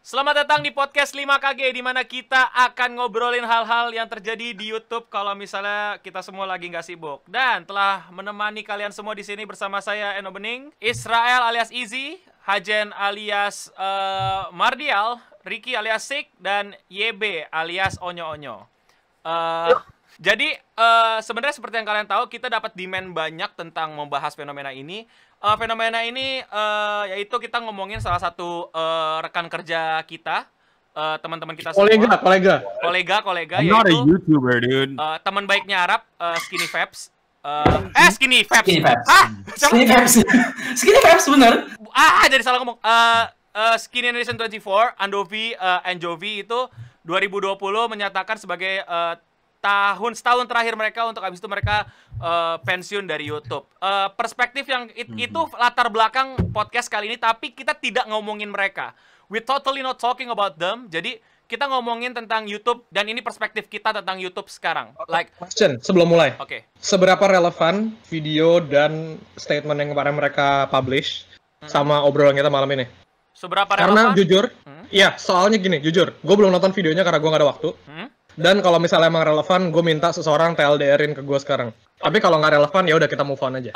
Selamat datang di podcast 5KG, di mana kita akan ngobrolin hal-hal yang terjadi di YouTube kalau misalnya kita semua lagi nggak sibuk. Dan telah menemani kalian semua di sini bersama saya Eno Bening, Israel alias Easy, Hajen alias Mardial, Ricky alias Sik, dan YB alias Onyo-Onyo. Jadi sebenarnya seperti yang kalian tahu, kita dapat demand banyak tentang membahas fenomena ini. Fenomena ini yaitu kita ngomongin salah satu rekan kerja kita, teman-teman kita semua. Kolega I'm not a yaitu YouTuber, dude. teman baiknya Arab, Skinny Fabs. Skinny Fabs. Hah? Skinny Fabs bener. Jadi salah ngomong. Skinny Nation 24, Andovi, Anjovi itu 2020 menyatakan sebagai setahun terakhir mereka untuk habis itu mereka pensiun dari YouTube. Perspektif yang itu latar belakang podcast kali ini, tapi kita tidak ngomongin mereka. We totally not talking about them. Jadi kita ngomongin tentang YouTube dan ini perspektif kita tentang YouTube sekarang. Like question sebelum mulai. Oke. Seberapa relevan video dan statement yang kemarin mereka publish sama obrolan kita malam ini? Seberapa Karena relevan? jujur, ya soalnya gini, jujur, gue belum nonton videonya karena gue gak ada waktu. Dan kalau misalnya emang relevan, gue minta seseorang TLDR-in ke gue sekarang. Tapi kalau nggak relevan, ya udah kita move on aja.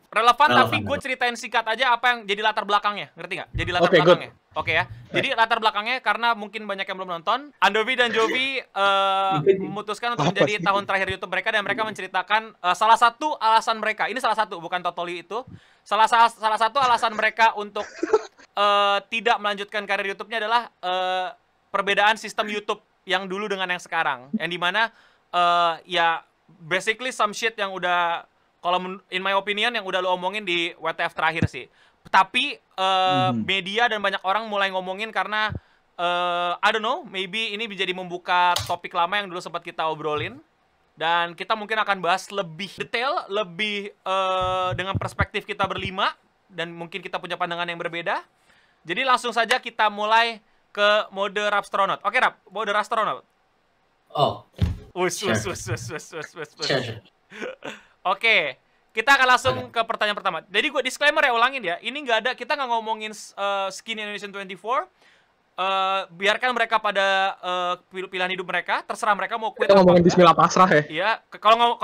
Relevan, tapi gue ceritain singkat aja apa yang jadi latar belakangnya, ngerti nggak? Jadi latar Oke, belakangnya. Oke ya. Jadi latar belakangnya karena mungkin banyak yang belum nonton, Andovi dan Jovi memutuskan untuk menjadi tahun terakhir YouTube mereka dan mereka menceritakan salah satu alasan mereka. Ini salah satu, bukan totally itu. Salah satu alasan mereka untuk tidak melanjutkan karir YouTube-nya adalah perbedaan sistem YouTube yang dulu dengan yang sekarang, yang dimana ya basically some shit yang udah, kalau in my opinion, yang udah lo omongin di WTF terakhir sih. Tapi media dan banyak orang mulai ngomongin karena I don't know, maybe ini menjadi membuka topik lama yang dulu sempat kita obrolin, dan kita mungkin akan bahas lebih detail, lebih dengan perspektif kita berlima, dan mungkin kita punya pandangan yang berbeda. Jadi langsung saja kita mulai ke mode Rapstronaut. Oke, Rap, mode Rapstronaut. Oh. Oke, kita akan langsung ke pertanyaan pertama. Jadi gue disclaimer ya, ulangin ya. Ini nggak ada, kita nggak ngomongin Skinny Nation 24. Biarkan mereka pada pilihan hidup mereka, terserah mereka mau quit. Kita ngomongin Bismillah pasrah ya. Iya, kalau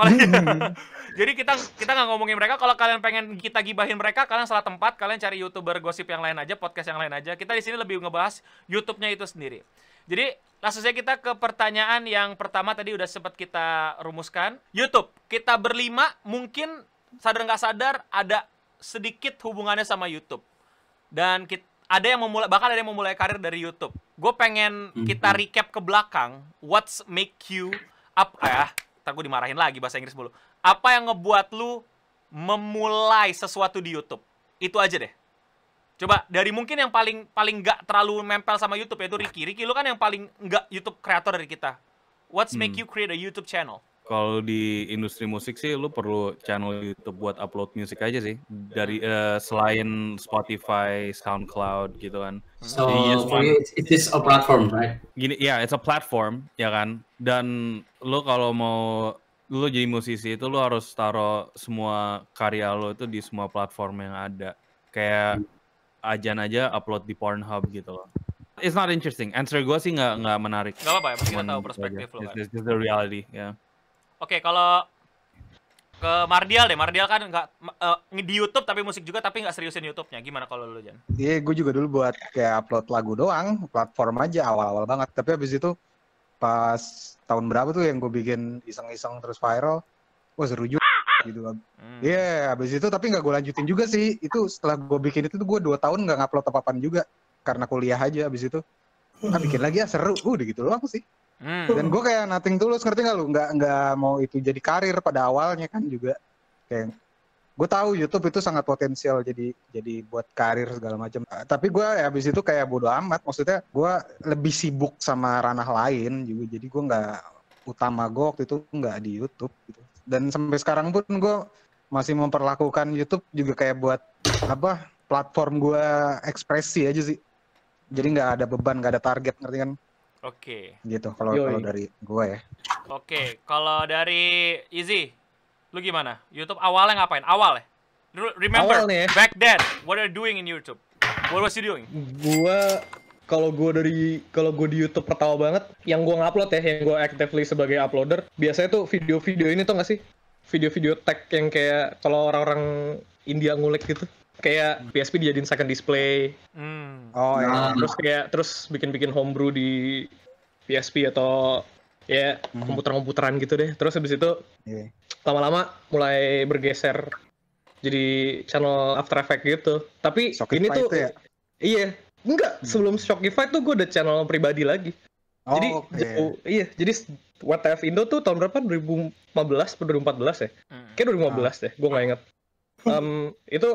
jadi kita nggak ngomongin mereka. Kalau kalian pengen kita gibahin mereka, kalian salah tempat. Kalian cari YouTuber gosip yang lain aja, podcast yang lain aja. Kita di sini lebih ngebahas YouTube-nya itu sendiri. Jadi langsung saja kita ke pertanyaan yang pertama, tadi udah sempat kita rumuskan. YouTube, kita berlima mungkin sadar nggak sadar ada sedikit hubungannya sama YouTube. Dan ada yang memulai, bahkan ada yang memulai karir dari YouTube. Gue pengen kita recap ke belakang. What's make you ntar gue dimarahin lagi bahasa Inggris mulu. Apa yang ngebuat lu memulai sesuatu di YouTube? Itu aja deh. Coba dari mungkin yang paling nggak terlalu nempel sama YouTube, yaitu Ricky. Ricky, lu kan yang paling nggak YouTube kreator dari kita. What's make you create a YouTube channel? Kalau di industri musik sih, lu perlu channel YouTube buat upload musik aja sih. Dari selain Spotify, SoundCloud gitu kan. So for you, it is a platform, right? Gini, ya, it's a platform, ya kan. Dan lu kalau mau lu jadi musisi itu lu harus taruh semua karya lu itu di semua platform yang ada. Kayak Ajan aja upload di Pornhub gitu loh. It's not interesting. Answer gue sih nggak menarik. Nggak apa-apa ya, pasti kita tahu perspektif lo kan. It's just the reality, ya. Yeah. Oke, kalau ke Mardial deh. Mardial kan nggak di YouTube tapi musik juga, tapi nggak seriusin YouTube-nya. Gimana kalau lu, Jan? Iya, gue juga dulu buat kayak upload lagu doang, platform aja awal-awal banget. Tapi abis itu pas tahun berapa tuh yang gue bikin iseng-iseng terus viral, wah seru juga gitu. Iya, abis itu tapi nggak gue lanjutin juga sih. Itu setelah gue bikin itu tuh gue 2 tahun nggak ngupload apa-apaan juga karena kuliah aja. Abis itu bikin lagi ya seru, udah gitu doang sih. Dan gue kayak nothing tulus, ngerti nggak lu? Nggak mau itu jadi karir pada awalnya kan juga. Kayak gue tahu YouTube itu sangat potensial jadi buat karir segala macam. Tapi gue ya abis itu kayak bodo amat. Maksudnya gue lebih sibuk sama ranah lain juga. Jadi gue nggak, utama gue waktu itu nggak di YouTube gitu. Dan sampai sekarang pun gue masih memperlakukan YouTube juga kayak buat apa, platform gue ekspresi aja sih. Jadi nggak ada beban, nggak ada target, ngerti kan? Oke. Gitu kalau dari gue ya. Oke, kalau dari Easy, lu gimana? YouTube awalnya ngapain? Awal ya? Remember, Awal nih ya. back then, what are you doing in YouTube? What was you doing? Gua kalau gue di YouTube pertama banget, yang gue ngupload ya, yang gue actively sebagai uploader, biasanya tuh video-video ini tuh nggak sih? Video-video tag yang kayak kalau orang-orang India ngulik gitu. Kayak PSP dijadiin second display. Oh ya. Terus bikin homebrew di PSP atau ya komputeran gitu deh. Terus habis itu lama-lama mulai bergeser jadi channel After Effects gitu. Tapi ini tuh ya? Iya, enggak, sebelum Shockify tuh gue ada channel pribadi lagi. Jadi jadi WTF Indo tuh tahun berapa? 2015 atau 2014 ya? Kayak 2015 deh, gue nggak inget. Itu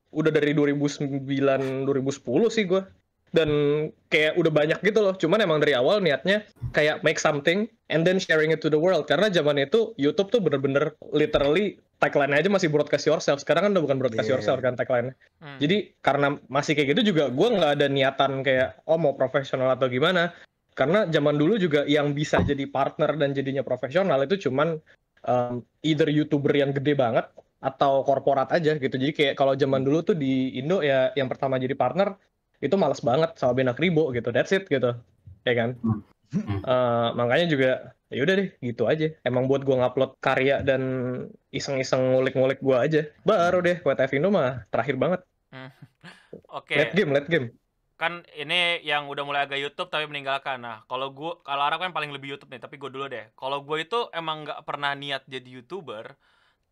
udah dari 2009 2010 sih gue. Dan kayak udah banyak gitu loh. Cuman emang dari awal niatnya kayak make something and then sharing it to the world. Karena zaman itu YouTube tuh bener-bener literally tagline aja masih broadcast yourself. Sekarang kan udah bukan broadcast yourself kan tagline-nya. Jadi karena masih kayak gitu juga gue nggak ada niatan kayak mau profesional atau gimana. Karena zaman dulu juga yang bisa jadi partner dan jadinya profesional itu cuman either YouTuber yang gede banget atau korporat aja gitu. Jadi kayak kalau zaman dulu tuh di Indo ya yang pertama jadi partner itu males banget sama Benak Ribo gitu, that's it gitu, ya kan? Makanya juga ya udah deh gitu aja. Emang buat gue ngupload karya dan iseng-iseng ngulik-ngulik gue aja. Baru deh WTF Indo mah terakhir banget. Oke. Late game. Kan ini yang udah mulai agak YouTube tapi meninggalkan. Nah, kalau Arab kan paling lebih YouTube nih, tapi gue dulu deh. Kalau gue itu emang nggak pernah niat jadi YouTuber.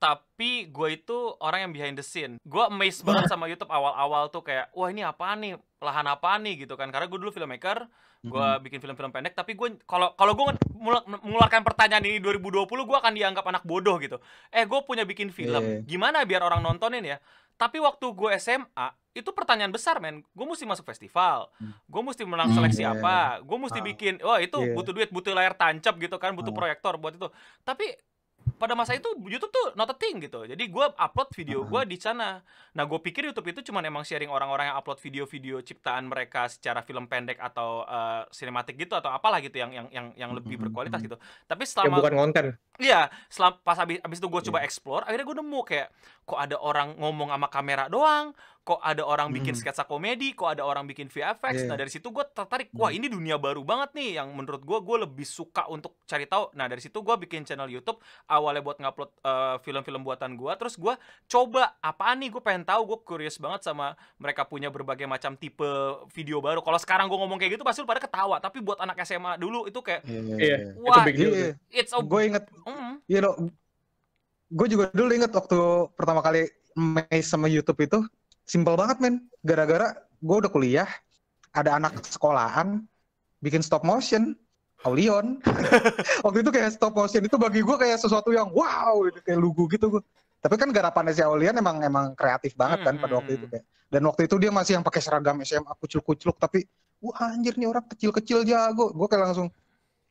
Tapi gue itu orang yang behind the scene. Gue amazed banget sama YouTube awal-awal tuh kayak, wah ini apaan nih, lahan apaan nih gitu kan. Karena gue dulu filmmaker, gue bikin film-film pendek. Tapi gue kalau gue mengeluarkan pertanyaan ini 2020, gue akan dianggap anak bodoh gitu. Gue punya bikin film, gimana biar orang nontonin ya. Tapi waktu gue SMA, itu pertanyaan besar men. Gue mesti masuk festival, gue mesti menang seleksi apa, gue mesti bikin, itu butuh duit, butuh layar tancap gitu kan, butuh proyektor buat itu. Tapi pada masa itu YouTube tuh not a thing gitu. Jadi gue upload video gue di sana. Nah gue pikir YouTube itu cuma emang sharing orang-orang yang upload video-video ciptaan mereka secara film pendek atau sinematik gitu atau apalah gitu yang lebih berkualitas gitu. Tapi selama bukan konten. Iya, pas abis itu gue coba explore, akhirnya gue nemu kayak kok ada orang ngomong sama kamera doang, kok ada orang bikin sketsa komedi, kok ada orang bikin VFX. Nah dari situ gue tertarik, wah ini dunia baru banget nih yang menurut gue lebih suka untuk cari tahu. Nah dari situ gue bikin channel YouTube awalnya buat ngupload film-film buatan gue, terus gue coba apaan nih, gue pengen tahu, gue curious banget sama mereka punya berbagai macam tipe video baru. Kalau sekarang gue ngomong kayak gitu pasti lu pada ketawa, tapi buat anak SMA dulu itu kayak wah, gue inget. Gue juga dulu inget waktu pertama kali main sama YouTube itu simpel banget men. Gara-gara gue udah kuliah, ada anak sekolahan bikin stop motion, Aulion. Waktu itu kayak stop motion itu bagi gue kayak sesuatu yang wow, kayak lugu gitu gue. Tapi kan garapannya si Aulion emang kreatif banget kan pada waktu itu kayak. Dan waktu itu dia masih yang pakai seragam SMA kucluk-kucluk, tapi wah anjir nih orang kecil-kecil jago. Gue kayak langsung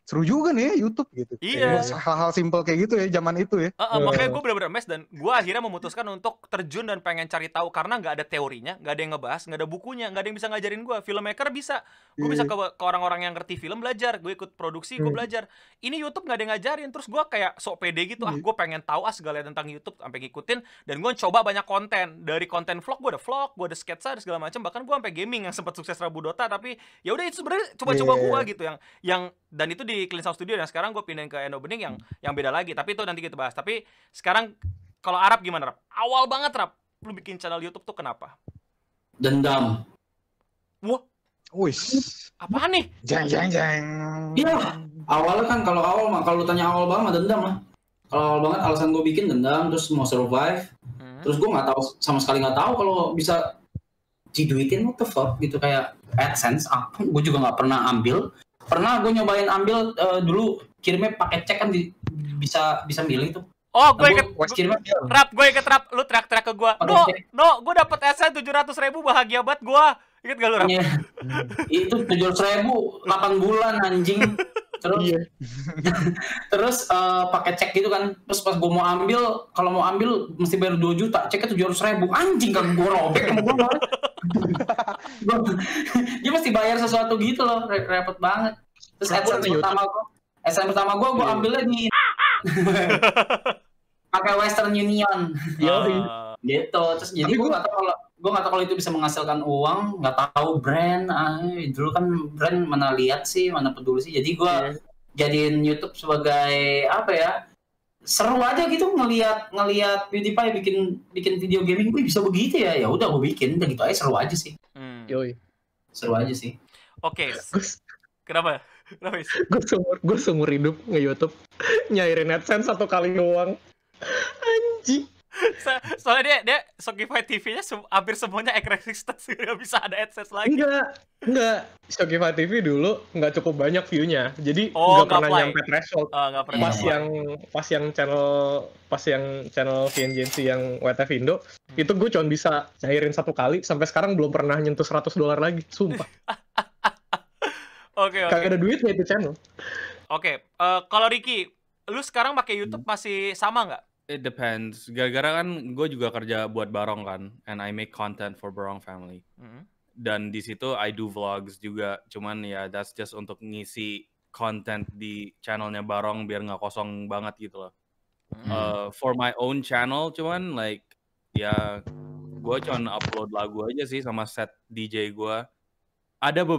seru juga nih ya YouTube gitu. Iya. Hal-hal simpel kayak gitu ya zaman itu ya. Makanya gue bener-bener amazed dan gue akhirnya memutuskan untuk terjun dan pengen cari tahu karena nggak ada teorinya, nggak ada yang ngebahas, nggak ada bukunya, nggak ada yang bisa ngajarin gue. Filmmaker bisa, gue bisa ke orang-orang yang ngerti film belajar, gue ikut produksi, gue belajar. Ini YouTube nggak ada yang ngajarin, terus gue kayak sok pede gitu, gue pengen tahu segala tentang YouTube sampai ngikutin dan gue coba banyak konten. Dari konten vlog, gue ada vlog, gue ada sketsa dan segala macam. Bahkan gue sampai gaming yang sempat sukses Rabu Dota, tapi ya udah itu sebenarnya coba-coba gue gitu yang dan itu di Clean Sound Studio dan sekarang gue pindahin ke Endo Bening yang beda lagi, tapi itu nanti kita bahas. Tapi sekarang kalau Arab gimana Rap? Awal banget Rap, lu bikin channel YouTube tuh kenapa? Dendam. Wah, wih, apaan nih? Jeng. Iya, awalnya kan kalau lu tanya awal banget dendam lah. Kalau awal banget alasan gue bikin dendam, terus mau survive, terus gue nggak tahu sama sekali nggak tahu kalau bisa diduitin what the fuck gitu kayak AdSense apa, gue juga nggak pernah ambil. Pernah gue nyobain ambil dulu kirimnya pakai cek kan bisa milih tuh. Oh, gue inget Rap, lu teriak-teriak ke gue. Gue dapet AdSense 700.000 bahagia banget gue. Ingat gak lu Rap? Itu 700.000 8 bulan anjing. Terus pakai cek gitu kan. Terus pas gue mau ambil, kalau mau ambil mesti bayar 2 juta. Ceknya 700.000 anjing kan gue robek sama gue. Dia mesti bayar sesuatu gitu loh, repot banget. Terus AdSense pertama gue ambilnya di pakai Western Union. Gitu. Terus jadi gue nggak tahu gue nggak tahu kalau itu bisa menghasilkan uang, nggak tahu brand. Dulu kan brand mana lihat sih, mana peduli sih. Jadi gue jadiin YouTube sebagai apa ya? Seru aja gitu ngelihat PewDiePie bikin video gaming, gue bisa begitu ya. Ya udah gue bikin, udah gitu aja, seru aja sih. Yoi. Seru aja sih. Oke. Kenapa? Gue seumur hidup nge-YouTube nyairin AdSense 1 kali doang. Anjing. Soalnya dia Shopify TV-nya hampir semuanya existence, nggak bisa ada AdSense lagi. Enggak. Shopify TV dulu nggak cukup banyak view-nya, jadi nggak pernah nyampe threshold. Pas yang channel VNGNC yang WTF Indo, itu gue cuma bisa cairin 1 kali, sampai sekarang belum pernah nyentuh $100 lagi, sumpah. Oke. Kagak ada duitnya itu channel. Oke. Kalau Ricky, lu sekarang pakai YouTube masih sama nggak? It depends. Gara-gara kan gue juga kerja buat Barong kan, and I make content for Barong family. Dan di situ I do vlogs juga. Cuman ya that's just untuk ngisi content di channelnya Barong biar nggak kosong banget gitu loh. For my own channel, cuman like ya gue cuman upload lagu aja sih sama set DJ gue.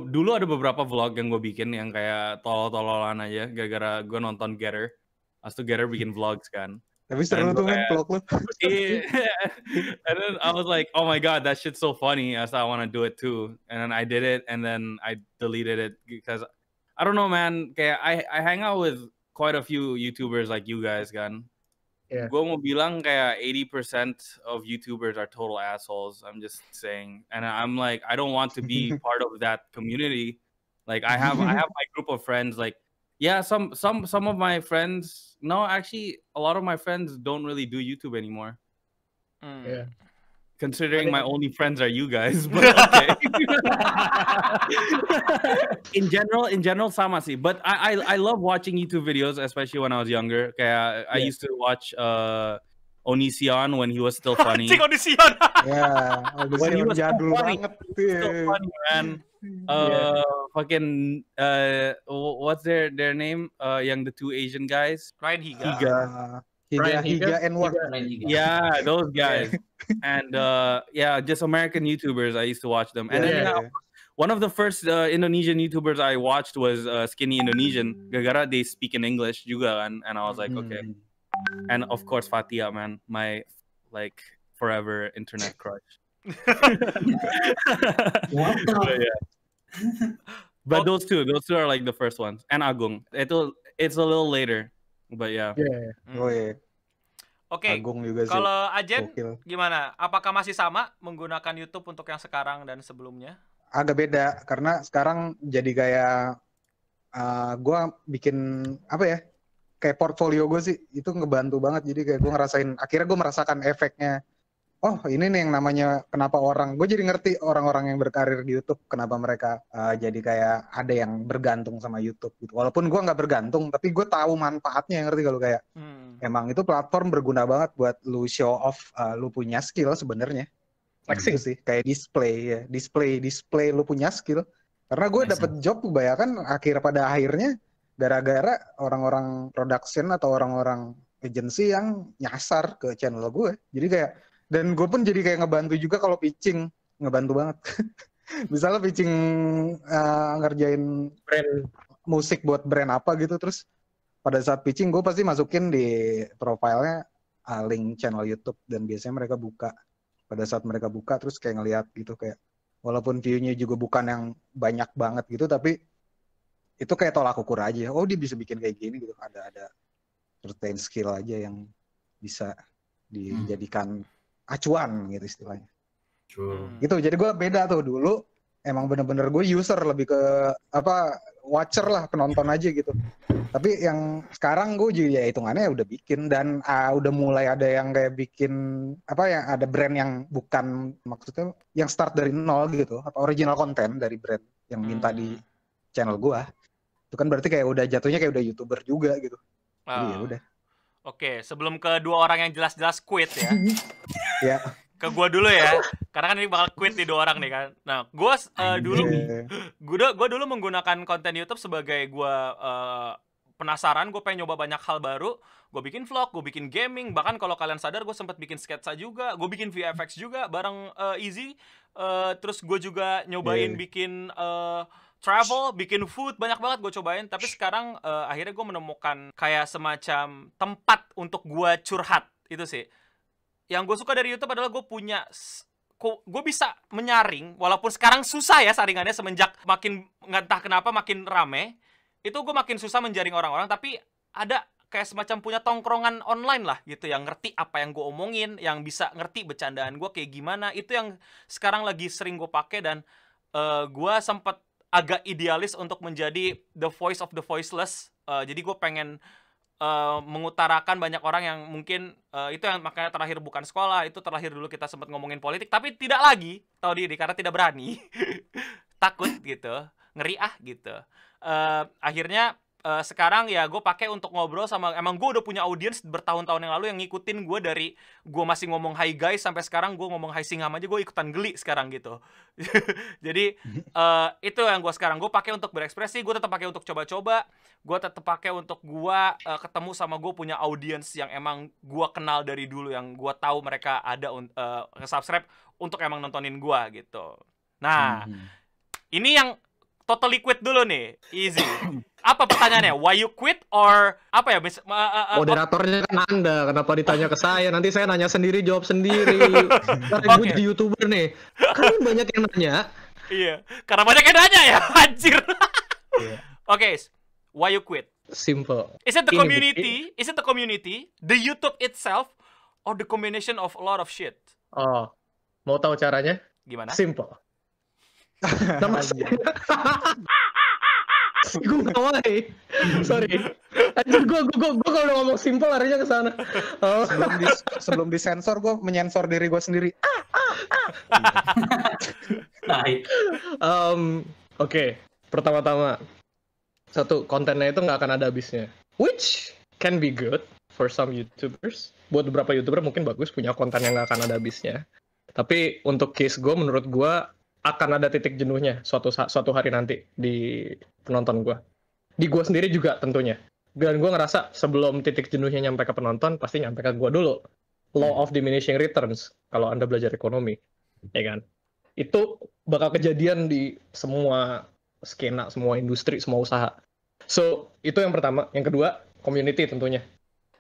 Dulu ada beberapa vlog yang gue bikin yang kayak tolol-tololan aja gara-gara gue nonton Getter. As tuh Getter bikin vlogs kan. Tapi seru tuh kan vlog lu. And then I was like, oh my god, that shit's so funny. I said I want to do it too. And then I did it, and then I deleted it because I don't know, man. Kayak I hang out with quite a few YouTubers like you guys kan. Yeah. Gue mau bilang kayak 80% of YouTubers are total assholes. I'm just saying. And I'm like, I don't want to be part of that community. Like I have my group of friends like, yeah, some of my friends, no, actually, a lot of my friends don't really do YouTube anymore. Yeah. Considering my only friends are you guys, but okay. in general, sama sih. But I love watching YouTube videos, especially when I was younger. Kayak I used to watch Onision when he was still funny. Onision. Yeah, when he was jadul funny, banget. Still funny, man. Fucking what's their name? Yang the 2 Asian guys, Ryan Higa and what? Yeah, those guys. And yeah, just American YouTubers. I used to watch them. And then one of the first Indonesian YouTubers I watched was Skinny Indonesian. Gara-gara they speak in English juga kan. And I was like, okay. And of course Fatia, man, my like forever internet crush. What the? But those two are like the first ones. And Agung. It's a little later. But yeah. Oh yeah. Oke. Kalau Ajen gimana? Apakah masih sama menggunakan YouTube untuk yang sekarang dan sebelumnya? Agak beda karena sekarang jadi kayak gue bikin apa ya? Kayak portfolio gue sih itu ngebantu banget. Jadi kayak gue akhirnya gue merasakan efeknya. Oh ini nih yang namanya kenapa gue jadi ngerti orang-orang yang berkarir di YouTube kenapa mereka jadi kayak ada yang bergantung sama YouTube gitu. Walaupun gue nggak bergantung, tapi gue tahu manfaatnya, ngerti kalau kayak emang itu platform berguna banget buat lu show off lu punya skill sebenarnya. Flexing sih, kayak display lu punya skill. Karena gue dapet job kebanyakan pada akhirnya gara-gara orang-orang production atau orang-orang agency yang nyasar ke channel gue. Jadi kayak dan gue pun jadi kayak ngebantu juga kalau pitching, ngebantu banget. Misalnya pitching ngerjain brand musik buat brand apa gitu, terus pada saat pitching gue pasti masukin di profilnya link channel YouTube dan biasanya mereka buka. Pada saat mereka buka terus kayak ngeliat gitu kayak walaupun view-nya juga bukan yang banyak banget gitu, tapi itu kayak tolak ukur aja. Oh dia bisa bikin kayak gini gitu, ada certain skill aja yang bisa dijadikan acuan gitu istilahnya. Gitu. Jadi gue beda tuh, dulu emang bener-bener gue user, lebih ke watcher lah, penonton aja gitu. Tapi yang sekarang gue juga ya hitungannya udah bikin dan udah mulai ada yang kayak bikin yang ada brand yang bukan, maksudnya yang start dari nol gitu, original konten dari brand yang minta di channel gue. Itu kan berarti kayak udah jatuhnya kayak udah YouTuber juga gitu. Jadi ya udah. Oke, sebelum ke 2 orang yang jelas-jelas quit ya. Ya. Ke gua dulu ya. Karena kan ini bakal quit nih 2 orang nih kan. Nah, gua dulu menggunakan konten YouTube sebagai gua penasaran, gue pengen nyoba banyak hal baru. Gue bikin vlog, gue bikin gaming, bahkan kalau kalian sadar gue sempat bikin sketsa juga, gue bikin VFX juga bareng Easy. Terus gue juga nyobain bikin travel, bikin food, banyak banget gue cobain. Tapi sekarang akhirnya gue menemukan kayak semacam tempat untuk gue curhat, itu sih. Yang gue suka dari YouTube adalah gue punya, gue bisa menyaring, walaupun sekarang susah ya saringannya semenjak makin, nggak entah kenapa makin rame. Itu gue makin susah menjaring orang-orang, tapi ada kayak semacam punya tongkrongan online lah gitu, yang ngerti apa yang gue omongin, yang bisa ngerti bercandaan gue kayak gimana. Itu yang sekarang lagi sering gue pakai, dan gue sempat agak idealis untuk menjadi the voice of the voiceless. Jadi gue pengen mengutarakan banyak orang yang mungkin itu yang makanya terakhir bukan sekolah, itu terakhir dulu kita sempat ngomongin politik, tapi tidak lagi tahu diri karena tidak berani. Takut gitu, ngeri gitu. Akhirnya sekarang ya gue pakai untuk ngobrol sama, emang gue udah punya audiens bertahun-tahun yang lalu yang ngikutin gue dari gue masih ngomong hi guys sampai sekarang gue ngomong hi singam aja gue ikutan geli sekarang gitu. Jadi itu yang gue sekarang gue pakai untuk berekspresi, gue tetap pakai untuk coba-coba, gue tetap pakai untuk gue ketemu sama gue punya audiens yang emang gue kenal dari dulu, yang gue tahu mereka ada subscribe untuk emang nontonin gue gitu. Nah, ini yang totally quit dulu nih, Easy. Apa pertanyaannya? Why you quit or apa ya? Moderatornya kan Anda, kenapa ditanya ke saya? Nanti saya nanya sendiri, jawab sendiri. Karena gue jadi YouTuber nih. Kan banyak yang nanya. Iya, karena banyak yang nanya ya, anjir. Oke, why you quit? Simple. Is it the community? Is it the community? The YouTube itself? Or the combination of a lot of shit? Oh, mau tahu caranya? Gimana? Simple. Nama gue ngawai, sorry. Anjir, gue kalau udah ngomong simple larinya ke sana. Sebelum disensor, gue menyensor diri gue sendiri. Oke, pertama-tama, satu, kontennya itu nggak akan ada habisnya, which can be good for some YouTubers. Buat beberapa YouTuber mungkin bagus punya konten yang nggak akan ada habisnya. Tapi untuk case gue, menurut gue akan ada titik jenuhnya suatu hari nanti di penonton gue. Di gue sendiri juga tentunya. Dan gue ngerasa sebelum titik jenuhnya nyampe ke penonton, pasti nyampe ke gue dulu. Law of diminishing returns, kalau Anda belajar ekonomi. Ya kan? Itu bakal kejadian di semua skena, semua industri, semua usaha. So, itu yang pertama. Yang kedua, community tentunya.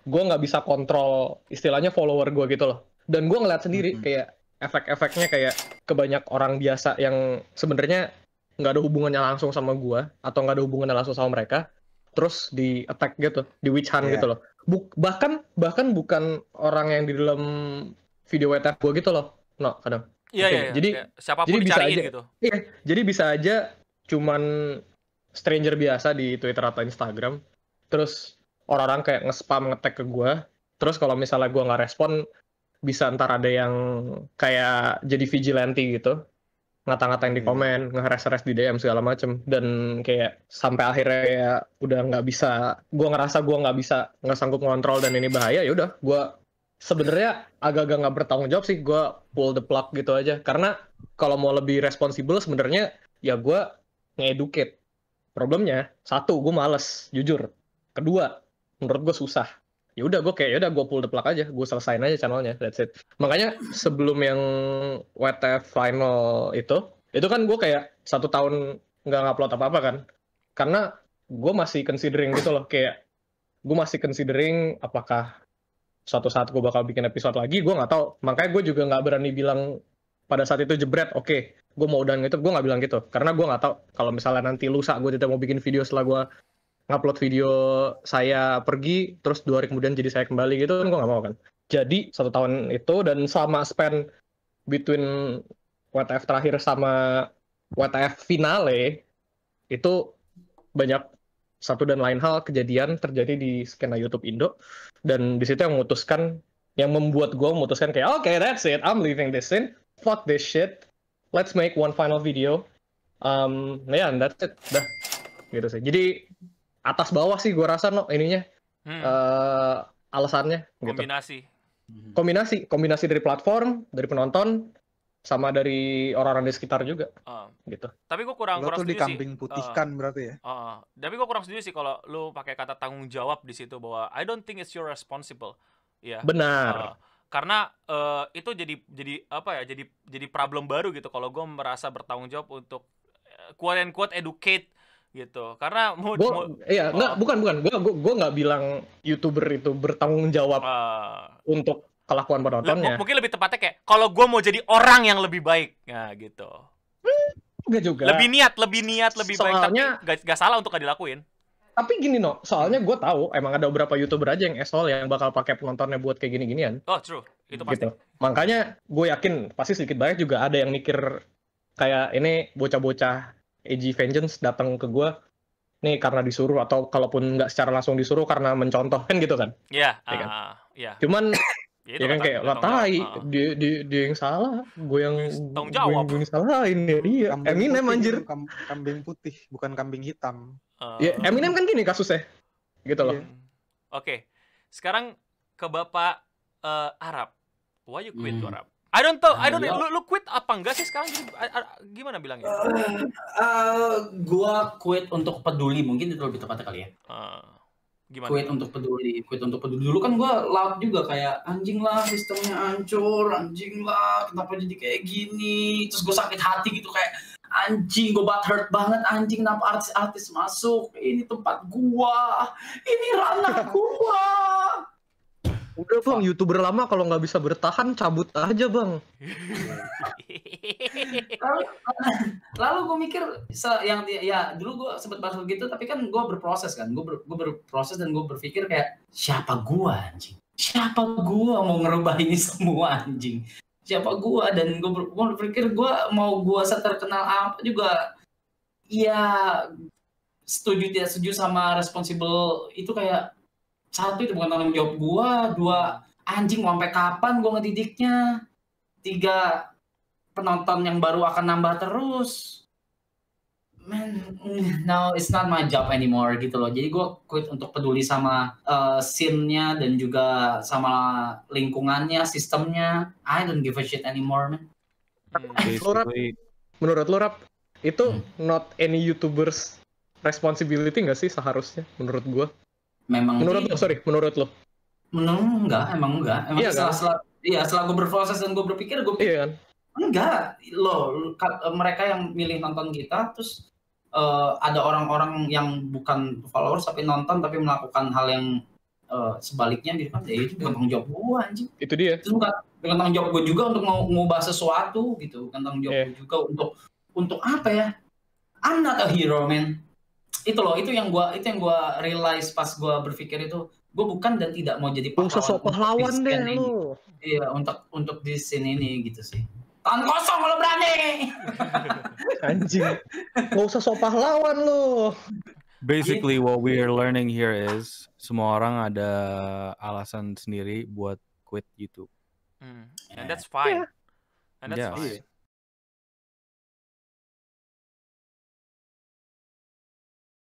Gue nggak bisa kontrol istilahnya follower gue gitu loh. Dan gue ngeliat sendiri kayak efek-efeknya kayak kebanyak orang biasa yang sebenarnya nggak ada hubungannya langsung sama gua atau nggak ada hubungannya langsung sama mereka, terus di attack gitu, di witch hunt gitu loh. Bahkan bukan orang yang di dalam video WTF gua gitu loh, no kadang. Iya. Jadi siapapun bisa dicariin aja, gitu. Iya, jadi bisa aja cuman stranger biasa di Twitter atau Instagram, terus orang-orang kayak nge-spam nge-tag ke gua, terus kalau misalnya gua nggak respon, bisa ntar ada yang kayak jadi vigilante gitu, ngata-ngatain di komen, nge-harass di DM segala macem, dan kayak sampai akhirnya ya udah nggak bisa, gue ngerasa gue nggak sanggup ngontrol dan ini bahaya, ya udah gue sebenarnya agak-agak nggak bertanggung jawab sih, gue pull the plug gitu aja. Karena kalau mau lebih responsibel sebenarnya ya gue nge-educate. Problemnya satu, gue males jujur. Kedua, menurut gue susah. Ya udah gue kayak gue pull the plug aja, gue selesain aja channelnya, that's it. Makanya sebelum yang WTF final itu kan gue kayak 1 tahun nggak ngupload apa-apa kan, karena gue masih considering gitu loh, kayak gue masih considering apakah suatu saat gue bakal bikin episode lagi, gue nggak tahu. Makanya gue juga nggak berani bilang pada saat itu jebret, oke, gue mau udahan gitu, gue nggak bilang gitu, karena gue nggak tahu kalau misalnya nanti lusa gue tidak mau bikin video setelah gue ngupload video saya pergi, terus 2 hari kemudian jadi saya kembali gitu kan, gue nggak mau kan. Jadi 1 tahun itu, dan selama span between WTF terakhir sama WTF finale, itu banyak satu dan lain hal kejadian terjadi di skena YouTube Indo, dan di situ yang membuat gue memutuskan kayak, oke, that's it, I'm leaving this in, fuck this shit, let's make one final video, and that's it, dah, gitu sih. Jadi atas bawah sih gue rasa ininya alasannya gitu. Kombinasi Kombinasi dari platform, dari penonton, sama dari orang-orang di sekitar juga. Gitu. Tapi gue kurang Lo tuh setuju dikambing putihkan berarti ya. Tapi gue kurang setuju sih kalau lu pakai kata tanggung jawab di situ, bahwa I don't think it's your responsible. Ya. Benar. Karena itu jadi apa ya? Jadi problem baru gitu kalau gue merasa bertanggung jawab untuk quote and quote educate gitu. Karena bukan. Gue nggak bilang YouTuber itu bertanggung jawab untuk kelakuan penontonnya. Mungkin lebih tepatnya kayak kalau gue mau jadi orang yang lebih baik, nah gitu. Enggak juga. Lebih niat lebih soalnya, baik, tapi gak salah untuk gak dilakuin. Tapi gini soalnya gue tahu emang ada beberapa YouTuber aja yang asshole yang bakal pakai penontonnya buat kayak gini-ginian. Oh true, itu pasti. Gitu. Makanya gue yakin pasti sedikit banyak juga ada yang mikir kayak ini bocah-bocah AG Vengeance datang ke gue nih karena disuruh, atau kalaupun nggak secara langsung disuruh karena mencontoh kan gitu kan. Iya. Cuman ya kan kayak latai dia yang salah, gue yang salahin ya dia. Eminem anjir. Kambing putih bukan kambing hitam. Ya Eminem kan gini kasusnya gitu loh. Oke. Sekarang ke Bapak Arab. Why you quit to Arab? I don't know. Lu quit apa enggak sih sekarang? Gimana bilangnya? Gua quit untuk peduli, mungkin itu lebih tepatnya kali ya. Gimana? Quit untuk peduli. Dulu kan gua loud juga kayak anjing lah sistemnya hancur, anjing lah kenapa jadi kayak gini. Terus gua sakit hati gitu kayak anjing, gua butthurt banget anjing, kenapa artis-artis masuk. Ini tempat gua. Ini ranah gua. Udah bang, YouTuber lama kalau nggak bisa bertahan cabut aja bang. lalu gue mikir dulu gue sempet bahas gitu, tapi kan gue berproses kan, gue berproses dan gue berpikir kayak siapa gue anjing, siapa gue mau ngerubah ini semua anjing, siapa gue, dan gue berpikir gue mau gue seterkenal apa juga, ya setuju tidak setuju sama responsible itu kayak satu itu bukan tanggung jawab gua, dua anjing sampai kapan gua ngedidiknya, tiga penonton yang baru akan nambah terus. Man, now it's not my job anymore gitu loh. Jadi gua quit untuk peduli sama scene-nya dan juga sama lingkungannya, sistemnya. I don't give a shit anymore, man. Menurut lo Rap, itu not any YouTubers responsibility nggak sih seharusnya menurut gua? Memang menurut lo? Enggak. Emang iya, setelah gue berproses dan gue berpikir iya kan? Enggak loh, mereka yang milih nonton kita, terus ada orang-orang yang bukan followers tapi nonton tapi melakukan hal yang sebaliknya gitu kan, itu bukan tanggung jawab gue anjing. Itu dia. Itu bukan tanggung jawab gue juga untuk ngubah sesuatu gitu, bukan tanggung jawab gue juga untuk apa ya? I'm not a hero, man. Itu yang gue realize pas gue berpikir itu, gue bukan dan tidak mau jadi pahlawan deh lo. Iya, untuk di scene ini gitu sih. Tangan kosong lo berani. Anjing, nggak usah sok pahlawan lo. Basically what we are learning here is semua orang ada alasan sendiri buat quit YouTube. And that's fine. And that's fine.